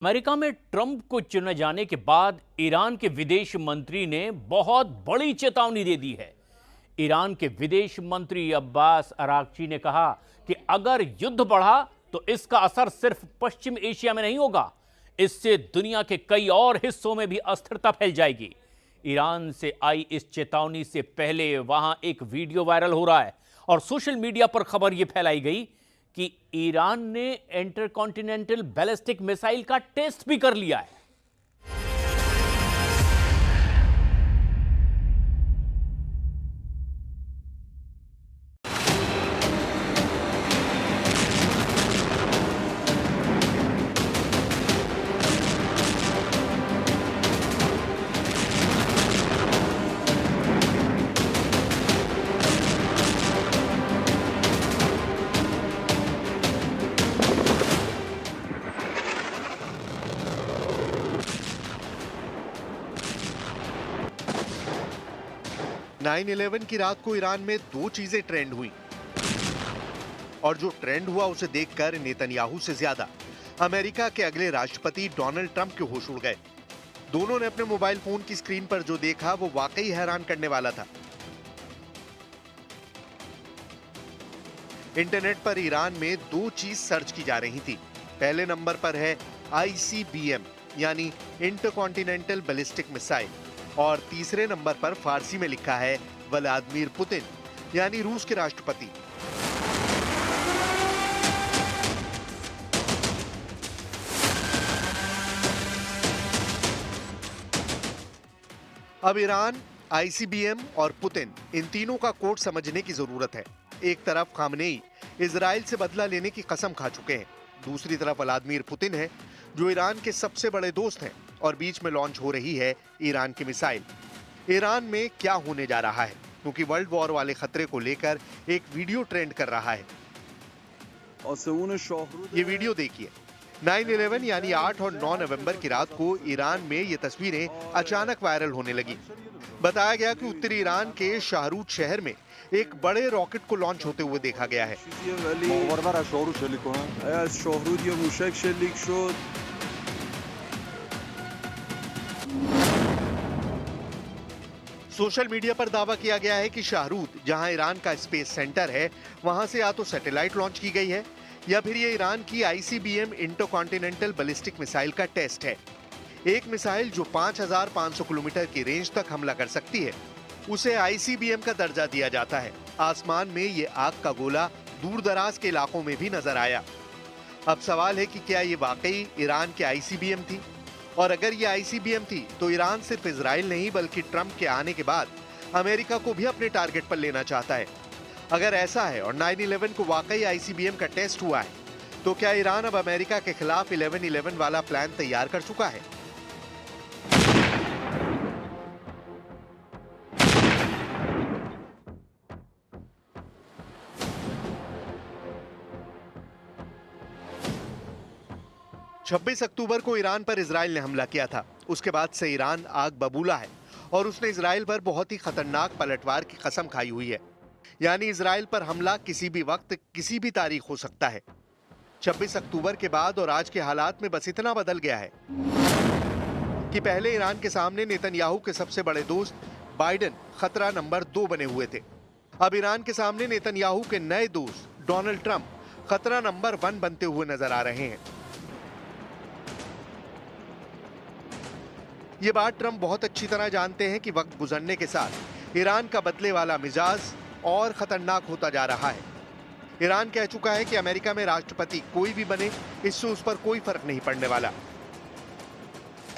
America में Trump को चुने जाने के बाद ईरान के विदेश मंत्री ने बहुत बड़ी चेतावनी दे दी है। ईरान के विदेश मंत्री अब्बास अरागची ने कहा कि अगर युद्ध बढ़ा तो इसका असर सिर्फ पश्चिम एशिया में नहीं होगा, इससे दुनिया के कई और हिस्सों में भी अस्थिरता फैल जाएगी। ईरान से आई इस चेतावनी से पहले वहां एक वीडियो वायरल हो रहा है और सोशल मीडिया पर खबर यह फैलाई गई कि ईरान ने इंटरकॉन्टिनेंटल बैलिस्टिक मिसाइल का टेस्ट भी कर लिया है। 9/11 की रात को ईरान में दो चीजें ट्रेंड हुई और जो ट्रेंड हुआ उसे देखकर नेतन्याहू से ज्यादा अमेरिका के अगले राष्ट्रपति डोनाल्ड ट्रंप के होश उड़ गए। दोनों ने अपने मोबाइल फोन की स्क्रीन पर जो देखा वो वाकई हैरान करने वाला था। इंटरनेट पर ईरान में दो चीज सर्च की जा रही थी। पहले नंबर पर है ICBM यानी इंटरकॉन्टिनेंटल बैलिस्टिक मिसाइल और तीसरे नंबर पर फारसी में लिखा है व्लादिमीर पुतिन यानी रूस के राष्ट्रपति। अब ईरान, ICBM और पुतिन इन तीनों का कोड समझने की जरूरत है। एक तरफ खामनेई इजराइल से बदला लेने की कसम खा चुके हैं, दूसरी तरफ व्लादिमीर पुतिन है जो ईरान के सबसे बड़े दोस्त हैं और बीच में लॉन्च हो रही है ईरान की मिसाइल। ईरान में क्या होने जा रहा है, क्योंकि वर्ल्ड वॉर वाले खतरे को लेकर एक वीडियो ट्रेंड कर रहा है। ये वीडियो देखिए। 9/11 यानी 8 और 9 नवंबर की रात को ईरान में ये तस्वीरें अचानक वायरल होने लगी। बताया गया कि उत्तरी ईरान के शाहरूद शहर में एक बड़े रॉकेट को लॉन्च होते हुए देखा गया है। सोशल मीडिया पर दावा किया गया है कि शाहरूद, जहां ईरान का स्पेस सेंटर है, वहां से या तो सैटेलाइट लॉन्च की गई है या फिर ये ईरान की ICBM इंटरकॉन्टिनेंटल बैलिस्टिक मिसाइल का टेस्ट है। एक मिसाइल जो 5500 किलोमीटर की रेंज तक हमला कर सकती है, उसे ICBM का दर्जा दिया जाता है। आसमान में ये आग का गोला दूर दराज के इलाकों में भी नजर आया। अब सवाल है कि क्या ये वाकई ईरान के ICBM थी, और अगर ये ICBM थी तो ईरान सिर्फ इजराइल नहीं बल्कि ट्रंप के आने के बाद अमेरिका को भी अपने टारगेट पर लेना चाहता है। अगर ऐसा है और 9/11 को वाकई ICBM का टेस्ट हुआ है, तो क्या ईरान अब अमेरिका के खिलाफ 11/11 वाला प्लान तैयार कर चुका है? छब्बीस अक्टूबर को ईरान पर इजराइल ने हमला किया था। उसके बाद से ईरान आग बबूला है और उसने इजराइल पर बहुत ही खतरनाक पलटवार की कसम खाई हुई है। यानी इजराइल पर हमला किसी भी वक्त, किसी भी तारीख हो सकता है। 26 अक्टूबर के बाद और आज के हालात में बस इतना बदल गया है कि पहले ईरान के सामने नेतन्याहू के सबसे बड़े दोस्त बाइडेन खतरा नंबर 2 बने हुए थे। अब ईरान के सामने नेतन्याहू के नए दोस्त डोनाल्ड ट्रंप खतरा नंबर 1 बनते हुए नजर आ रहे हैं। ये बात ट्रंप बहुत अच्छी तरह जानते हैं कि वक्त गुजरने के साथ ईरान का बदले वाला मिजाज और खतरनाक होता जा रहा है। ईरान कह चुका है कि अमेरिका में राष्ट्रपति कोई भी बने, इससे उस पर कोई फर्क नहीं पड़ने वाला।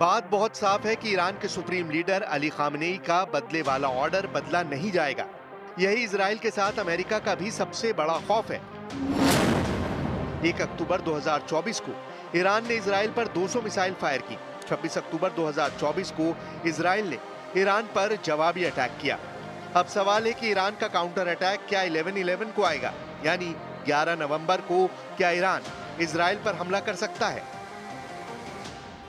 बात बहुत साफ है कि ईरान के सुप्रीम लीडर अली खामनेई का बदले वाला ऑर्डर बदला नहीं जाएगा। यही इजराइल के साथ अमेरिका का भी सबसे बड़ा खौफ है। 1 अक्टूबर 2024 को ईरान ने इजराइल पर 200 मिसाइल फायर की। 26 अक्टूबर 2024 को इजराइल ने ईरान पर जवाबी अटैक किया। अब सवाल है कि ईरान का काउंटर अटैक क्या 11/11 को आएगा, यानी 11 नवंबर को क्या ईरान इजराइल पर हमला कर सकता है?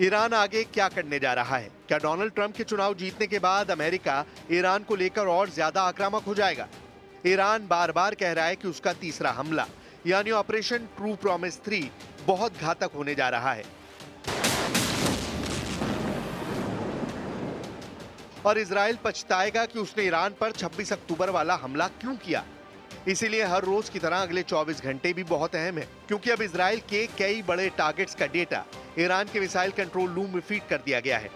ईरान आगे क्या करने जा रहा है? क्या डोनाल्ड ट्रंप के चुनाव जीतने के बाद अमेरिका ईरान को लेकर और ज्यादा आक्रामक हो जाएगा? ईरान बार बार कह रहा है कि उसका तीसरा हमला यानी ऑपरेशन ट्रू प्रॉमिस 3 बहुत घातक होने जा रहा है और इजराइल पछताएगा कि उसने ईरान पर 26 अक्टूबर वाला हमला क्यों किया। इसीलिए हर रोज की तरह अगले 24 घंटे भी बहुत अहम है, क्योंकि अब इजराइल के कई बड़े टारगेट्स का डेटा ईरान के मिसाइल कंट्रोल रूम में फीड कर दिया गया है।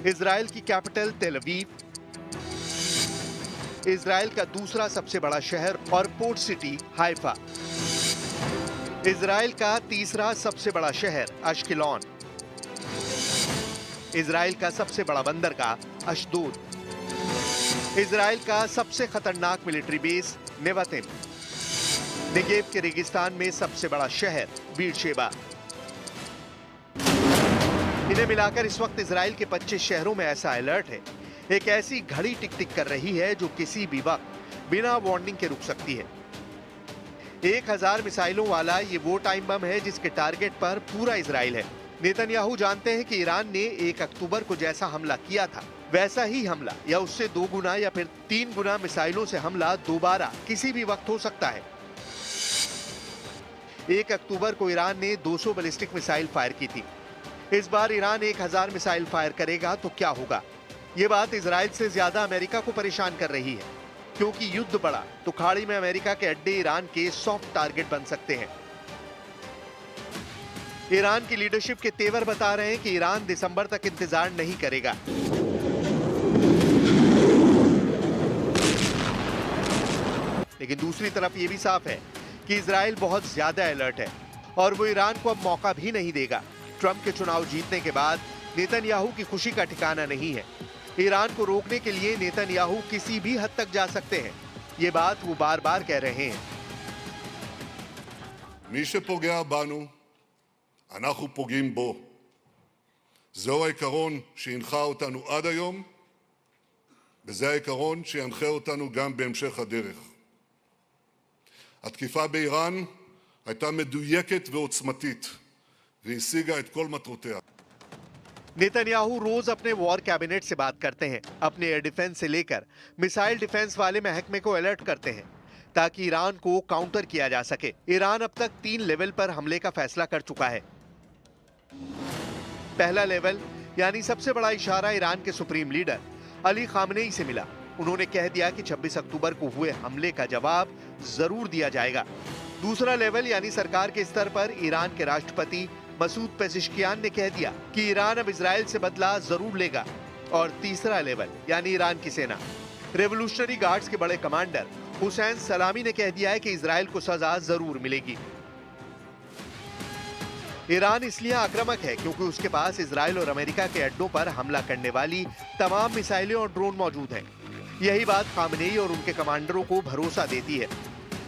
इजराइल की कैपिटल तेल अवीव, इजराइल का दूसरा सबसे बड़ा शहर और पोर्ट सिटी हाइफा, इजराइल का तीसरा सबसे बड़ा शहर अश्केलॉन, इजराइल का सबसे बड़ा बंदरगाह अशदोद, इजराइल का सबसे खतरनाक मिलिट्री बेस नेवातिम, नेगेव के रेगिस्तान में सबसे बड़ा शहर बीरशेबा। इन्हें मिलाकर इस वक्त इजराइल के 25 शहरों में ऐसा अलर्ट है, एक ऐसी घड़ी टिक टिक कर रही है जो किसी भी वक्त बिना वार्निंग के रुक सकती है। 1000 मिसाइलों वाला ये वो टाइम बम है जिसके टारगेट पर पूरा इजराइल है। नेतन्याहू जानते हैं कि ईरान ने 1 अक्टूबर को जैसा हमला किया था वैसा ही हमला या उससे 2 गुना या फिर 3 गुना मिसाइलों से हमला दोबारा किसी भी वक्त हो सकता है। 1 अक्टूबर को ईरान ने 200 बैलिस्टिक मिसाइल फायर की थी। इस बार ईरान 1000 मिसाइल फायर करेगा तो क्या होगा? ये बात इजराइल से ज्यादा अमेरिका को परेशान कर रही है, क्योंकि युद्ध बढ़ा तो खाड़ी में अमेरिका के अड्डे ईरान के सॉफ्ट टारगेट बन सकते हैं। ईरान की लीडरशिप के तेवर बता रहे हैं कि ईरान दिसंबर तक इंतजार नहीं करेगा। लेकिन दूसरी तरफ यह भी साफ है कि इजराइल बहुत ज्यादा अलर्ट है और वो ईरान को अब मौका भी नहीं देगा। ट्रंप के चुनाव जीतने के बाद नेतन्याहू की खुशी का ठिकाना नहीं है। ईरान को रोकने के लिए नेतन्याहू किसी भी हद तक जा सकते हैं, ये बात वो बार बार कह रहे हैं। מי שפוגע בנו, אנחנו פוגעים בו. זהו העיקרון שהנחה אותנו עד היום, וזה העיקרון שינחה אותנו גם בהמשך הדרך. התקיפה באיראן הייתה מדויקת ועוצמתית, והשיגה את כל מטרותיה. नेतन्याहू रोज अपने वॉर कैबिनेट से बात करते हैं, अपने एयर डिफेंस से लेकर मिसाइल डिफेंस वाले महकमे को अलर्ट करते हैं ताकि ईरान को काउंटर किया जा सके। ईरान अब तक 3 लेवल पर हमले का फैसला कर चुका है। पहला लेवल यानी सबसे बड़ा इशारा ईरान के सुप्रीम लीडर अली खामनेई से मिला। उन्होंने कह दिया कि 26 अक्टूबर को हुए हमले का जवाब जरूर दिया जाएगा। दूसरा लेवल यानी सरकार के स्तर पर ईरान के राष्ट्रपति मसूद पेजिशकियान ने कह दिया कि ईरान अब इजराइल से बदला जरूर लेगा। और तीसरा लेवल यानी ईरान की सेना, रेवोल्यूशनरी गार्ड्स के बड़े कमांडर हुसैन सलामी ने कह दिया है कि इजराइल को सजा जरूर मिलेगी। ईरान इसलिए आक्रामक है क्योंकि उसके पास इजराइल और अमेरिका के अड्डों पर हमला करने वाली तमाम मिसाइलें और ड्रोन मौजूद हैं। यही बात खामनेई और उनके कमांडरों को भरोसा देती है।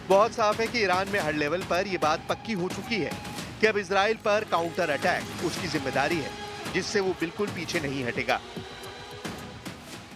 बहुत साफ है कि ईरान में हर लेवल पर यह बात पक्की हो चुकी है कि अब इजराइल पर काउंटर अटैक उसकी जिम्मेदारी है, जिससे वो बिल्कुल पीछे नहीं हटेगा।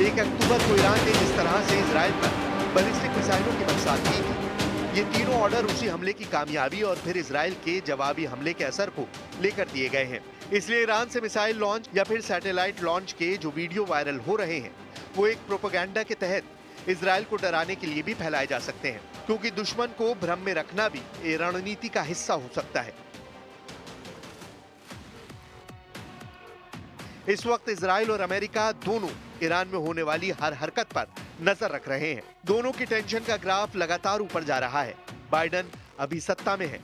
1 अक्टूबर को ईरान ने जिस तरह से इजराइल पर बैलिस्टिक मिसाइलों की बरसात की थी। ये तीनों ऑर्डर उसी हमले की कामयाबी और फिर इजराइल के जवाबी हमले के असर को लेकर दिए गए हैं। इसलिए ईरान से मिसाइल लॉन्च या फिर सैटेलाइट लॉन्च के जो वीडियो वायरल हो रहे हैं वो एक प्रोपेगेंडा के तहत इजराइल को डराने के लिए भी फैलाए जा सकते हैं, क्योंकि दुश्मन को भ्रम में रखना भी ये रणनीति का हिस्सा हो सकता है। इस वक्त इजराइल और अमेरिका दोनों ईरान में होने वाली हर हरकत पर नजर रख रहे हैं। दोनों की टेंशन का ग्राफ लगातार ऊपर जा रहा है। बाइडेन अभी सत्ता में है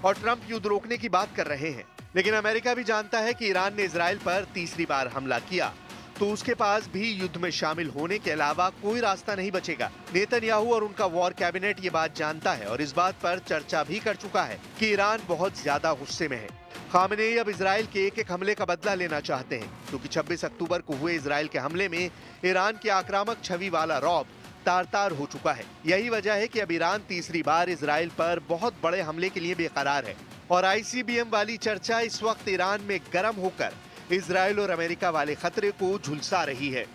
और ट्रंप युद्ध रोकने की बात कर रहे हैं, लेकिन अमेरिका भी जानता है कि ईरान ने इजराइल पर तीसरी बार हमला किया तो उसके पास भी युद्ध में शामिल होने के अलावा कोई रास्ता नहीं बचेगा। नेतन्याहू और उनका वॉर कैबिनेट ये बात जानता है और इस बात पर चर्चा भी कर चुका है कि ईरान बहुत ज्यादा गुस्से में है। खामेनेई अब इजराइल के एक हमले का बदला लेना चाहते हैं, क्योंकि 26 अक्टूबर को हुए इजराइल के हमले में ईरान की आक्रामक छवि वाला रौब तार-तार हो चुका है। यही वजह है कि अब ईरान तीसरी बार इजराइल पर बहुत बड़े हमले के लिए बेकरार है और ICBM वाली चर्चा इस वक्त ईरान में गर्म होकर इजराइल और अमेरिका वाले खतरे को झुलसा रही है।